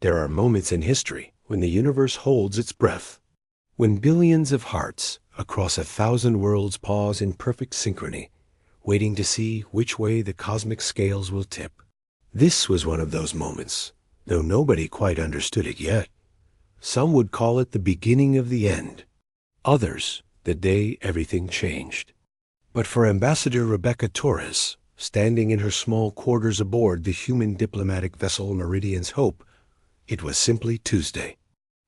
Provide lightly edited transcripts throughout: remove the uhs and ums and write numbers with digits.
There are moments in history when the universe holds its breath, when billions of hearts across 1,000 worlds pause in perfect synchrony, waiting to see which way the cosmic scales will tip. This was one of those moments, though nobody quite understood it yet. Some would call it the beginning of the end. Others, the day everything changed. But for Ambassador Rebecca Torres, standing in her small quarters aboard the human diplomatic vessel Meridian's Hope, it was simply Tuesday.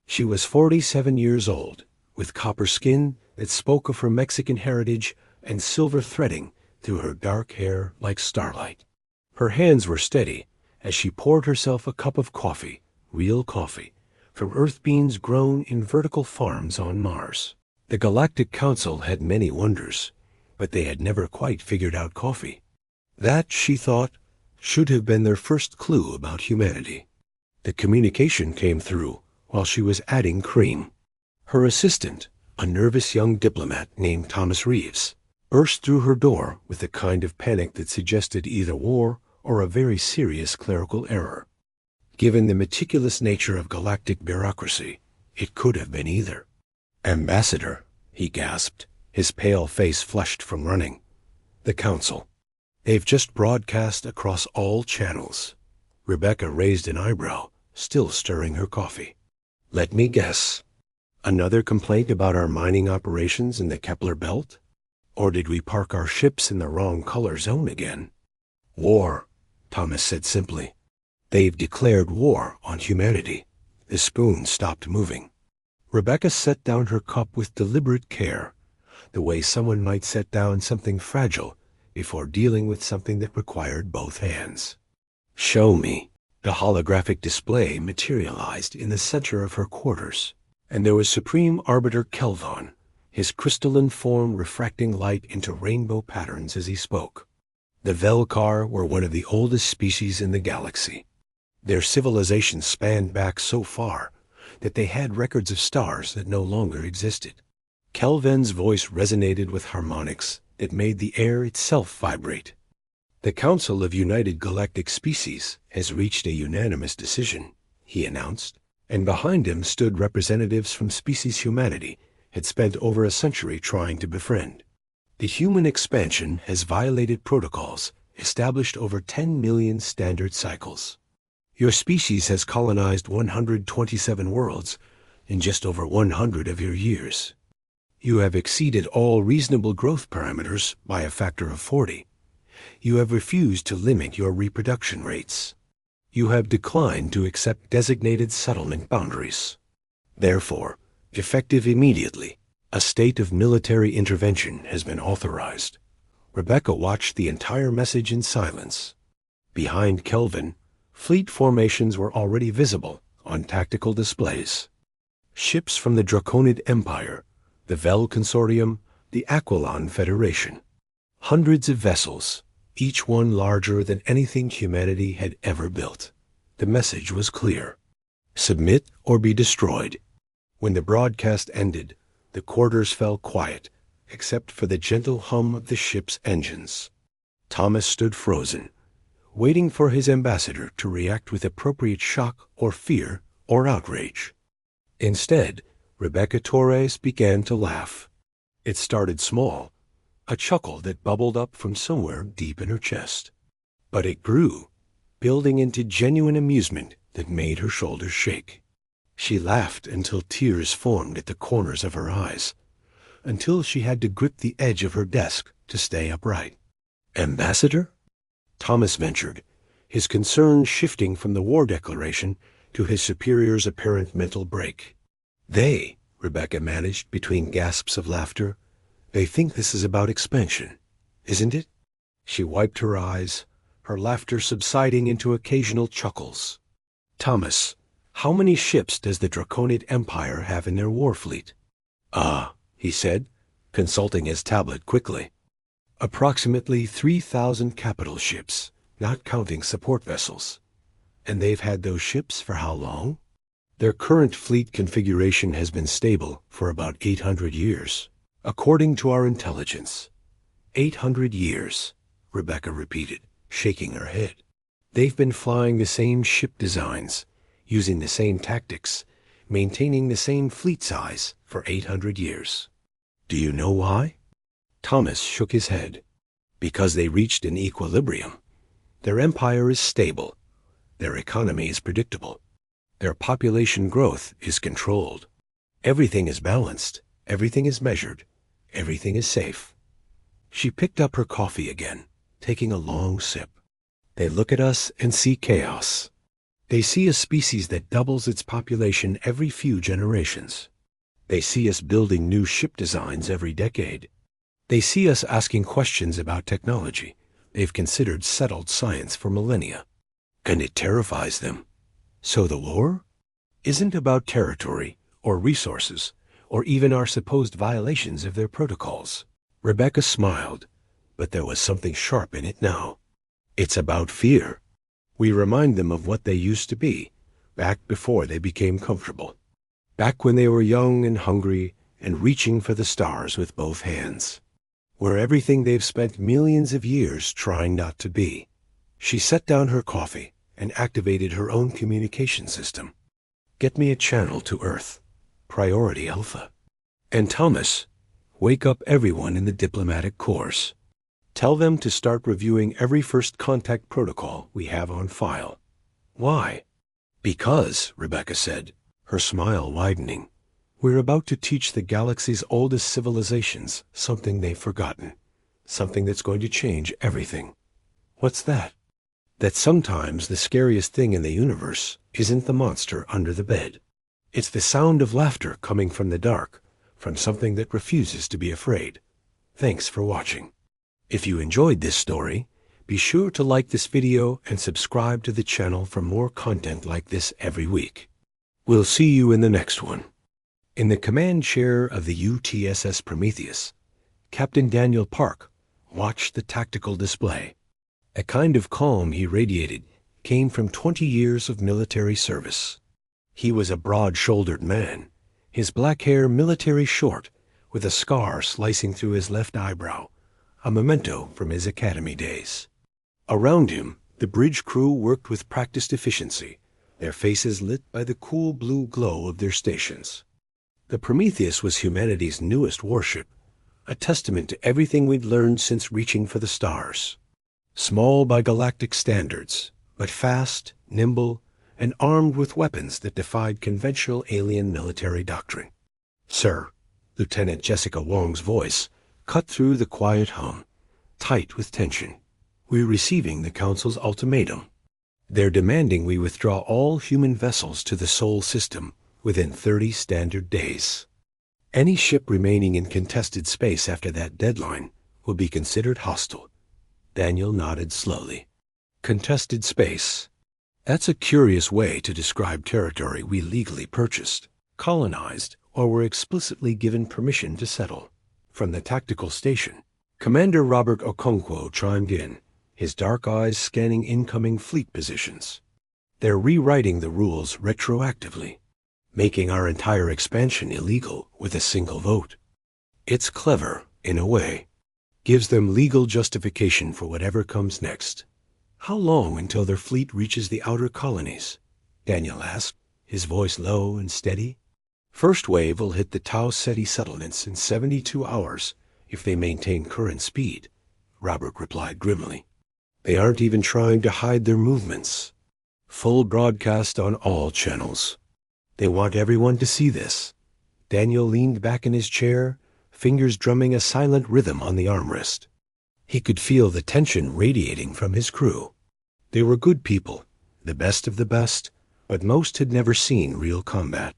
She was 47 years old, with copper skin that spoke of her Mexican heritage and silver threading through her dark hair like starlight. Her hands were steady as she poured herself a cup of coffee, real coffee, from earth beans grown in vertical farms on Mars. The Galactic Council had many wonders, but they had never quite figured out coffee. That, she thought, should have been their first clue about humanity. The communication came through while she was adding cream. Her assistant, a nervous young diplomat named Thomas Reeves, burst through her door with the kind of panic that suggested either war or a very serious clerical error. Given the meticulous nature of galactic bureaucracy, it could have been either. "Ambassador," he gasped, his pale face flushed from running. "The Council. They've just broadcast across all channels." Rebecca raised an eyebrow, still stirring her coffee. "Let me guess. Another complaint about our mining operations in the Kepler Belt? Or did we park our ships in the wrong color zone again?" "War," Thomas said simply. "They've declared war on humanity." The spoon stopped moving. Rebecca set down her cup with deliberate care, the way someone might set down something fragile before dealing with something that required both hands. "Show me." The holographic display materialized in the center of her quarters, and there was Supreme Arbiter Kelvon, his crystalline form refracting light into rainbow patterns as he spoke. The Velkar were one of the oldest species in the galaxy. Their civilization spanned back so far that they had records of stars that no longer existed. Kelvon's voice resonated with harmonics that made the air itself vibrate. "The Council of United Galactic Species has reached a unanimous decision," he announced, and behind him stood representatives from species humanity had spent over a century trying to befriend. "The human expansion has violated protocols established over 10 million standard cycles. Your species has colonized 127 worlds in just over 100 of your years. You have exceeded all reasonable growth parameters by a factor of 40. You have refused to limit your reproduction rates. You have declined to accept designated settlement boundaries. Therefore, effective immediately, a state of military intervention has been authorized." Rebecca watched the entire message in silence. Behind Kelvon, fleet formations were already visible on tactical displays. Ships from the Draconid Empire, the Vel Consortium, the Aquilon Federation. Hundreds of vessels, each one larger than anything humanity had ever built. The message was clear: submit or be destroyed. When the broadcast ended, the quarters fell quiet, except for the gentle hum of the ship's engines. Thomas stood frozen, waiting for his ambassador to react with appropriate shock or fear or outrage. Instead, Rebecca Torres began to laugh. It started small, a chuckle that bubbled up from somewhere deep in her chest. But it grew, building into genuine amusement that made her shoulders shake. She laughed until tears formed at the corners of her eyes, until she had to grip the edge of her desk to stay upright. "Ambassador?" Thomas ventured, his concern shifting from the war declaration to his superior's apparent mental break. "They," Rebecca managed between gasps of laughter, "they think this is about expansion, isn't it?" She wiped her eyes, her laughter subsiding into occasional chuckles. "Thomas, how many ships does the Draconid Empire have in their war fleet?" He said, consulting his tablet quickly. "Approximately 3,000 capital ships, not counting support vessels. And they've had those ships for how long?" "Their current fleet configuration has been stable for about 800 years, according to our intelligence." 800 years, Rebecca repeated, shaking her head. "They've been flying the same ship designs, using the same tactics, maintaining the same fleet size for 800 years. Do you know why? Thomas shook his head. Because they reached an equilibrium. Their empire is stable. Their economy is predictable. Their population growth is controlled. Everything is balanced. Everything is measured. Everything is safe. She picked up her coffee again, taking a long sip. They look at us and see chaos. They see a species that doubles its population every few generations. They see us building new ship designs every decade. They see us asking questions about technology they've considered settled science for millennia. And it terrifies them. So the war isn't about territory or resources or even our supposed violations of their protocols. Rebecca smiled, but there was something sharp in it now. It's about fear. We remind them of what they used to be, back before they became comfortable. Back when they were young and hungry and reaching for the stars with both hands. Where everything they've spent millions of years trying not to be. She set down her coffee and activated her own communication system. Get me a channel to Earth. Priority Alpha. And Thomas, wake up everyone in the diplomatic corps. Tell them to start reviewing every first contact protocol we have on file. Why? Because, Rebecca said, her smile widening, we're about to teach the galaxy's oldest civilizations something they've forgotten. Something that's going to change everything. What's that? That sometimes the scariest thing in the universe isn't the monster under the bed. It's the sound of laughter coming from the dark, from something that refuses to be afraid. Thanks for watching. If you enjoyed this story, be sure to like this video and subscribe to the channel for more content like this every week. We'll see you in the next one. In the command chair of the UTSS Prometheus, Captain Daniel Park watched the tactical display. A kind of calm he radiated came from 20 years of military service. He was a broad-shouldered man, his black hair military short, with a scar slicing through his left eyebrow, a memento from his academy days. Around him, the bridge crew worked with practiced efficiency, their faces lit by the cool blue glow of their stations. The Prometheus was humanity's newest warship, a testament to everything we'd learned since reaching for the stars. Small by galactic standards, but fast, nimble, and armed with weapons that defied conventional alien military doctrine. Sir, Lieutenant Jessica Wong's voice cut through the quiet hum, tight with tension. We're receiving the Council's ultimatum. They're demanding we withdraw all human vessels to the Sol system within 30 standard days. Any ship remaining in contested space after that deadline will be considered hostile. Daniel nodded slowly. Contested space. That's a curious way to describe territory we legally purchased, colonized, or were explicitly given permission to settle. From the tactical station, Commander Robert Okonkwo chimed in, his dark eyes scanning incoming fleet positions. They're rewriting the rules retroactively, making our entire expansion illegal with a single vote. It's clever, in a way. Gives them legal justification for whatever comes next. How long until their fleet reaches the outer colonies? Daniel asked, his voice low and steady. First wave will hit the Tau Ceti settlements in 72 hours if they maintain current speed, Robert replied grimly. They aren't even trying to hide their movements. Full broadcast on all channels. They want everyone to see this. Daniel leaned back in his chair, fingers drumming a silent rhythm on the armrest. He could feel the tension radiating from his crew. They were good people, the best of the best, but most had never seen real combat.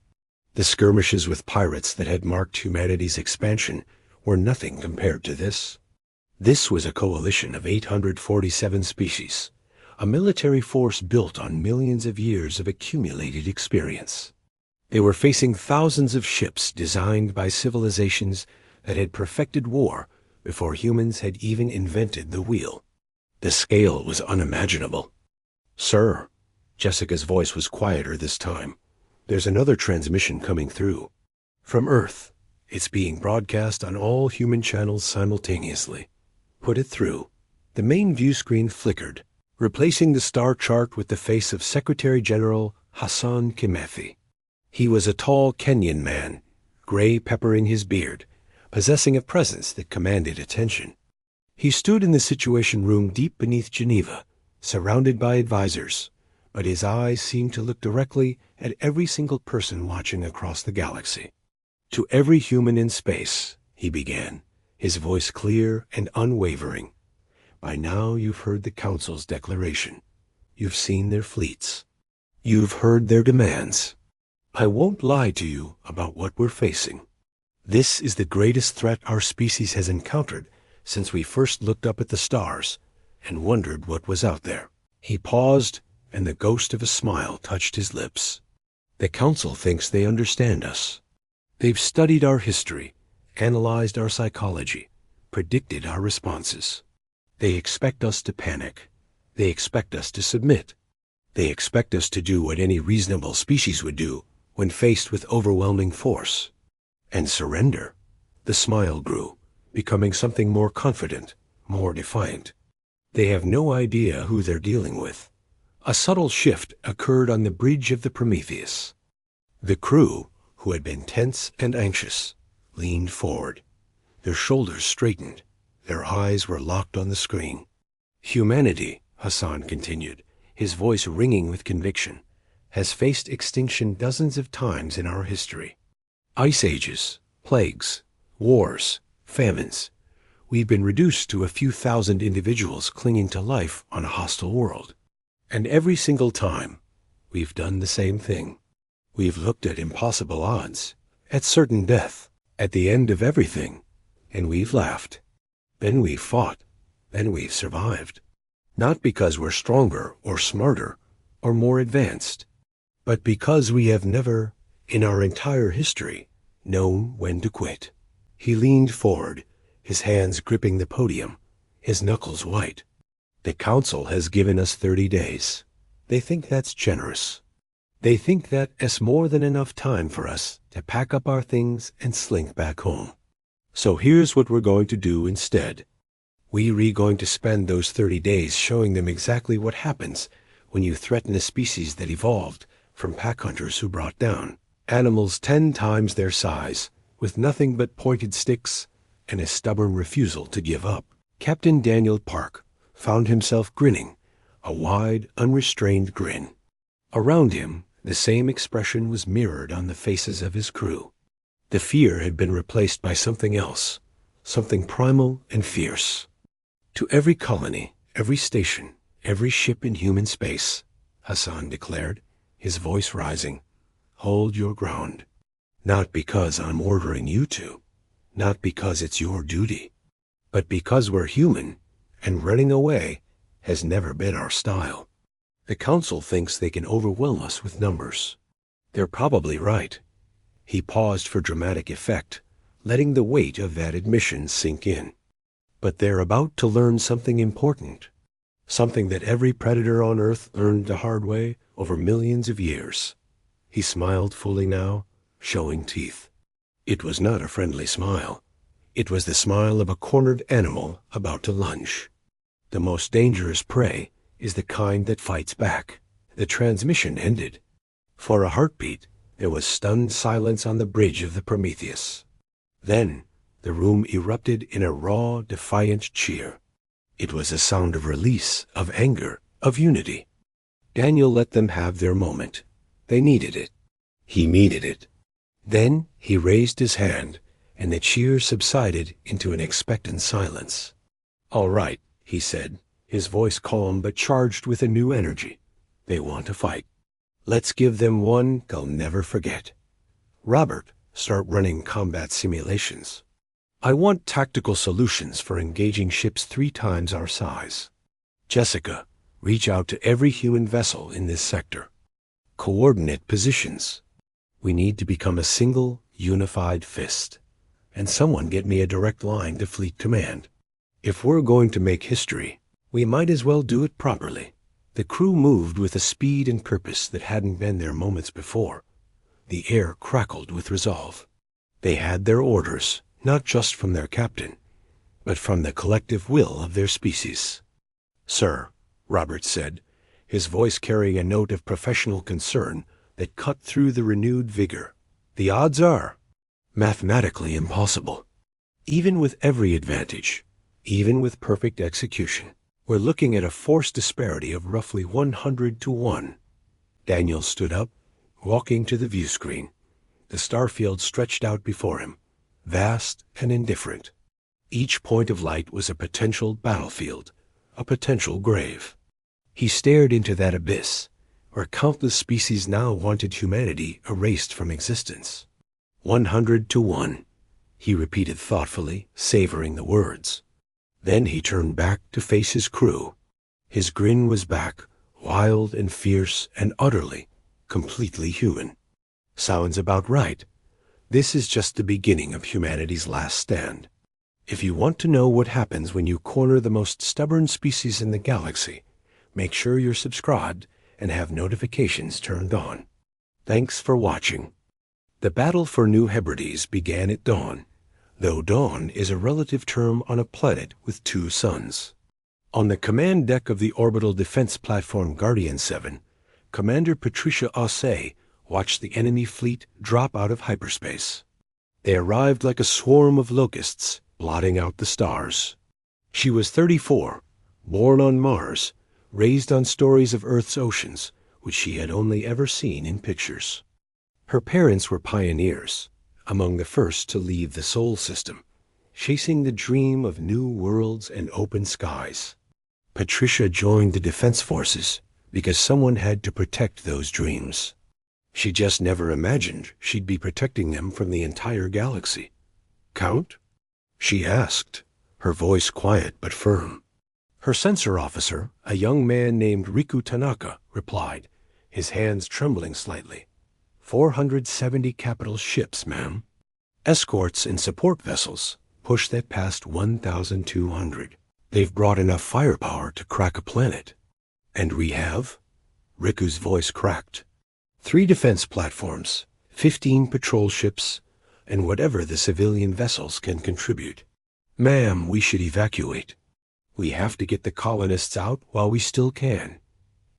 The skirmishes with pirates that had marked humanity's expansion were nothing compared to this. This was a coalition of 847 species, a military force built on millions of years of accumulated experience. They were facing thousands of ships designed by civilizations that had perfected war before humans had even invented the wheel. The scale was unimaginable. Sir, Jessica's voice was quieter this time. There's another transmission coming through. From Earth. It's being broadcast on all human channels simultaneously. Put it through. The main view screen flickered, replacing the star chart with the face of Secretary General Hassan Kimethi. He was a tall Kenyan man, gray pepper in his beard, possessing a presence that commanded attention. He stood in the Situation Room deep beneath Geneva, surrounded by advisors, but his eyes seemed to look directly at every single person watching across the galaxy. "To every human in space," he began, his voice clear and unwavering. "By now you've heard the Council's declaration. You've seen their fleets. You've heard their demands. I won't lie to you about what we're facing. This is the greatest threat our species has encountered since we first looked up at the stars and wondered what was out there." He paused, and the ghost of a smile touched his lips. "The Council thinks they understand us. They've studied our history, analyzed our psychology, predicted our responses. They expect us to panic. They expect us to submit. They expect us to do what any reasonable species would do when faced with overwhelming force. And surrender." The smile grew, becoming something more confident, more defiant. "They have no idea who they're dealing with." A subtle shift occurred on the bridge of the Prometheus. The crew, who had been tense and anxious, leaned forward. Their shoulders straightened. Their eyes were locked on the screen. "Humanity," Hassan continued, his voice ringing with conviction, "has faced extinction dozens of times in our history. Ice ages, plagues, wars, famines. We've been reduced to a few thousand individuals clinging to life on a hostile world. And every single time, we've done the same thing. We've looked at impossible odds, at certain death, at the end of everything, and we've laughed. Then we've fought, then we've survived. Not because we're stronger or smarter or more advanced, but because we have never, in our entire history, known when to quit." He leaned forward, his hands gripping the podium, his knuckles white. "The Council has given us 30 days. They think that's generous. They think that is more than enough time for us to pack up our things and slink back home. So here's what we're going to do instead. We're going to spend those 30 days showing them exactly what happens when you threaten a species that evolved from pack hunters who brought down animals 10 times their size, with nothing but pointed sticks and a stubborn refusal to give up." Captain Daniel Park found himself grinning, a wide, unrestrained grin. Around him, the same expression was mirrored on the faces of his crew. The fear had been replaced by something else, something primal and fierce. "To every colony, every station, every ship in human space," Hassan declared, his voice rising, "hold your ground. Not because I'm ordering you to, not because it's your duty, but because we're human, and running away has never been our style. The Council thinks they can overwhelm us with numbers. They're probably right." He paused for dramatic effect, letting the weight of that admission sink in. "But they're about to learn something important, something that every predator on Earth learned the hard way over millions of years." He smiled fully now, showing teeth. It was not a friendly smile. It was the smile of a cornered animal about to lunge. The most dangerous prey is the kind that fights back. The transmission ended. For a heartbeat, there was stunned silence on the bridge of the Prometheus. Then, the room erupted in a raw, defiant cheer. It was a sound of release, of anger, of unity. Daniel let them have their moment. They needed it. He needed it. Then he raised his hand, and the cheer subsided into an expectant silence. "All right," he said, his voice calm but charged with a new energy. "They want to fight. Let's give them one they'll never forget. Robert, start running combat simulations. I want tactical solutions for engaging ships 3 times our size. Jessica, reach out to every human vessel in this sector. Coordinate positions. We need to become a single, unified fist. And someone get me a direct line to Fleet Command. If we're going to make history, we might as well do it properly." The crew moved with a speed and purpose that hadn't been there moments before. The air crackled with resolve. They had their orders, not just from their captain, but from the collective will of their species. "Sir," Robert said, his voice carrying a note of professional concern that cut through the renewed vigor. "The odds are mathematically impossible. Even with every advantage, even with perfect execution, we're looking at a force disparity of roughly 100 to 1. Daniel stood up, walking to the view screen. The starfield stretched out before him, vast and indifferent. Each point of light was a potential battlefield, a potential grave. He stared into that abyss, where countless species now wanted humanity erased from existence. 100 to 1, he repeated thoughtfully, savoring the words. Then he turned back to face his crew. His grin was back, wild and fierce and utterly, completely human. "Sounds about right. This is just the beginning of humanity's last stand. If you want to know what happens when you corner the most stubborn species in the galaxy, make sure you're subscribed and have notifications turned on. Thanks for watching." The battle for New Hebrides began at dawn, though dawn is a relative term on a planet with 2 suns. On the command deck of the orbital defense platform Guardian 7, Commander Patricia Aussay watched the enemy fleet drop out of hyperspace. They arrived like a swarm of locusts, blotting out the stars. She was 34, born on Mars, raised on stories of Earth's oceans, which she had only ever seen in pictures. Her parents were pioneers, among the first to leave the Sol system, chasing the dream of new worlds and open skies. Patricia joined the Defense Forces because someone had to protect those dreams. She just never imagined she'd be protecting them from the entire galaxy. "Count?" she asked, her voice quiet but firm. Her sensor officer, a young man named Riku Tanaka, replied, his hands trembling slightly. 470 capital ships, ma'am. Escorts and support vessels push that past 1,200. They've brought enough firepower to crack a planet. And we have? Riku's voice cracked. 3 defense platforms, 15 patrol ships, and whatever the civilian vessels can contribute. Ma'am, we should evacuate. We have to get the colonists out while we still can.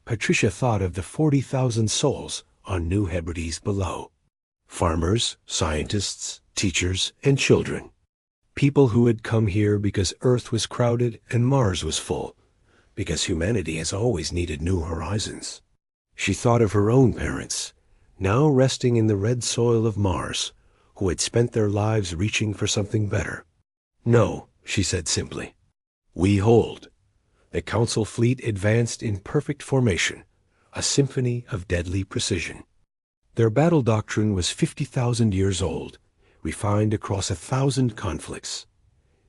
Patricia thought of the 40,000 souls on New Hebrides below. Farmers, scientists, teachers, and children. People who had come here because Earth was crowded and Mars was full, because humanity has always needed new horizons. She thought of her own parents, now resting in the red soil of Mars, who had spent their lives reaching for something better. "No," she said simply. "We hold." The Council fleet advanced in perfect formation, a symphony of deadly precision. Their battle doctrine was 50,000 years old, refined across 1,000 conflicts.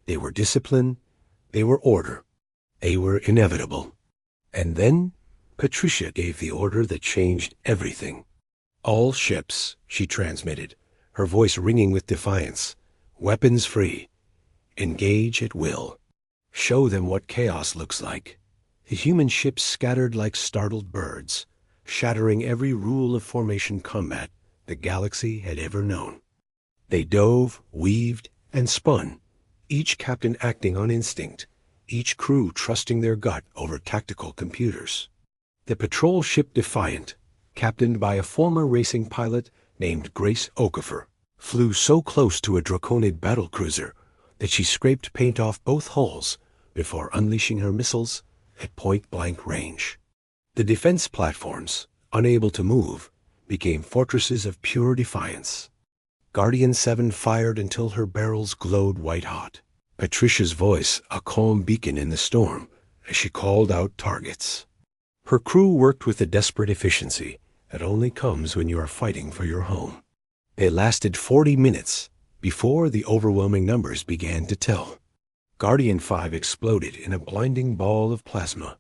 They were discipline, they were order, they were inevitable. And then Patricia gave the order that changed everything. "All ships," she transmitted, her voice ringing with defiance, "weapons free. Engage at will. Show them what chaos looks like." The human ships scattered like startled birds, shattering every rule of formation combat the galaxy had ever known. They dove, weaved, and spun, each captain acting on instinct, each crew trusting their gut over tactical computers. The patrol ship Defiant, captained by a former racing pilot named Grace Okafor, flew so close to a Draconid battlecruiser that she scraped paint off both hulls before unleashing her missiles at point-blank range. The defense platforms, unable to move, became fortresses of pure defiance. Guardian 7 fired until her barrels glowed white-hot, Patricia's voice a calm beacon in the storm as she called out targets. Her crew worked with a desperate efficiency that only comes when you are fighting for your home. It lasted 40 minutes before the overwhelming numbers began to tell. Guardian 5 exploded in a blinding ball of plasma.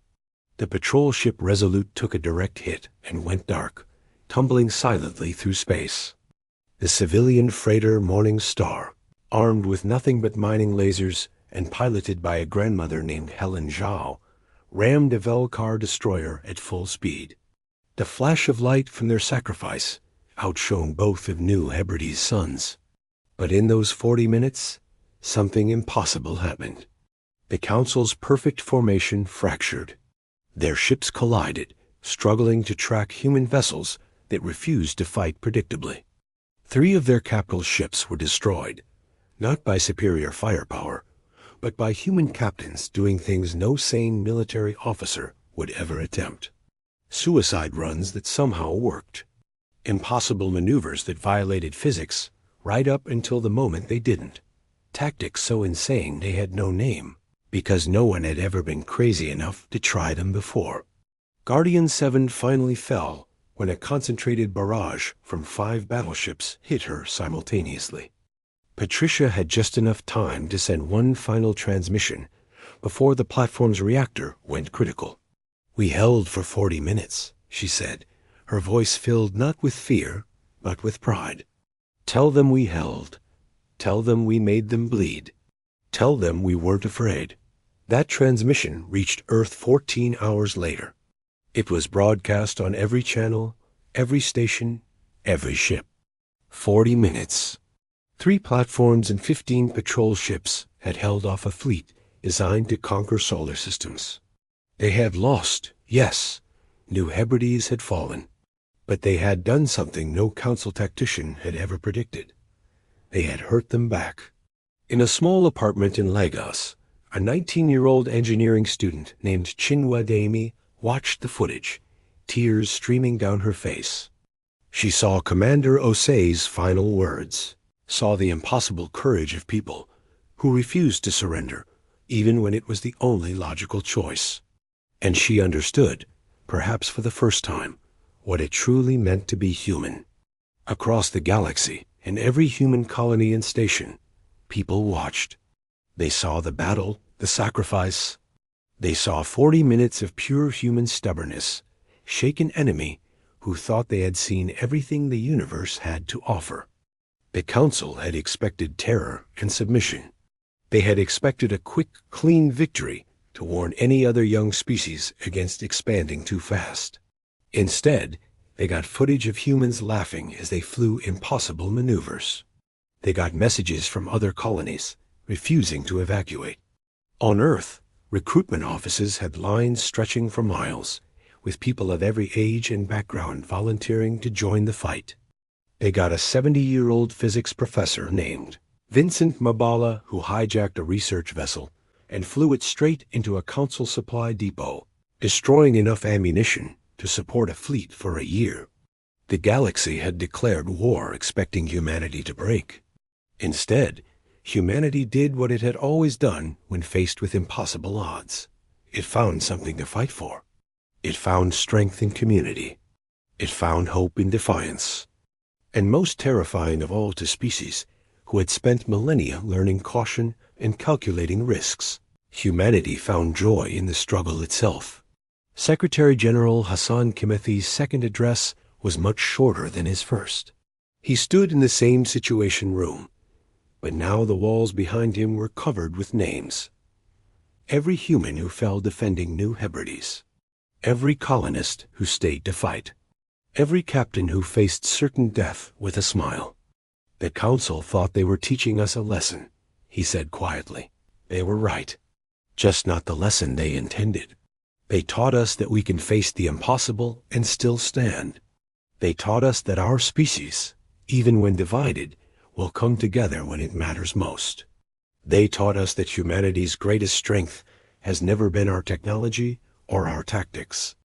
The patrol ship Resolute took a direct hit and went dark, tumbling silently through space. The civilian freighter Morning Star, armed with nothing but mining lasers and piloted by a grandmother named Helen Zhao, rammed a Velcar destroyer at full speed. The flash of light from their sacrifice outshone both of New Hebrides' suns. But in those 40 minutes, something impossible happened. The Council's perfect formation fractured. Their ships collided, struggling to track human vessels that refused to fight predictably. 3 of their capital ships were destroyed, not by superior firepower, but by human captains doing things no sane military officer would ever attempt. Suicide runs that somehow worked. Impossible maneuvers that violated physics right up until the moment they didn't. Tactics so insane they had no name, because no one had ever been crazy enough to try them before. Guardian 7 finally fell when a concentrated barrage from 5 battleships hit her simultaneously. Patricia had just enough time to send one final transmission before the platform's reactor went critical. "We held for 40 minutes, she said, her voice filled not with fear, but with pride. "Tell them we held. Tell them we made them bleed. Tell them we weren't afraid." That transmission reached Earth 14 hours later. It was broadcast on every channel, every station, every ship. 40 minutes. 3 platforms and 15 patrol ships had held off a fleet designed to conquer solar systems. They had lost, yes, New Hebrides had fallen, but they had done something no council tactician had ever predicted. They had hurt them back. In a small apartment in Lagos, a 19-year-old engineering student named Chinua Demi watched the footage, tears streaming down her face. She saw Commander Osei's final words, saw the impossible courage of people who refused to surrender, even when it was the only logical choice. And she understood, perhaps for the first time, what it truly meant to be human. Across the galaxy, in every human colony and station, people watched. They saw the battle, the sacrifice. They saw 40 minutes of pure human stubbornness, shake an enemy who thought they had seen everything the universe had to offer. The Council had expected terror and submission. They had expected a quick, clean victory to warn any other young species against expanding too fast. Instead, they got footage of humans laughing as they flew impossible maneuvers. They got messages from other colonies, refusing to evacuate. On Earth, recruitment offices had lines stretching for miles, with people of every age and background volunteering to join the fight. They got a 70-year-old physics professor named Vincent Mabala who hijacked a research vessel and flew it straight into a council supply depot, destroying enough ammunition to support a fleet for a year. The galaxy had declared war, expecting humanity to break. Instead, humanity did what it had always done when faced with impossible odds. It found something to fight for. It found strength in community. It found hope in defiance. And most terrifying of all to species, who had spent millennia learning caution and calculating risks, humanity found joy in the struggle itself. Secretary General Hassan Kimethi's second address was much shorter than his first. He stood in the same Situation Room, but now the walls behind him were covered with names. Every human who fell defending New Hebrides. Every colonist who stayed to fight. Every captain who faced certain death with a smile. The Council thought they were teaching us a lesson, he said quietly. They were right. Just not the lesson they intended. They taught us that we can face the impossible and still stand. They taught us that our species, even when divided, will come together when it matters most. They taught us that humanity's greatest strength has never been our technology or our tactics.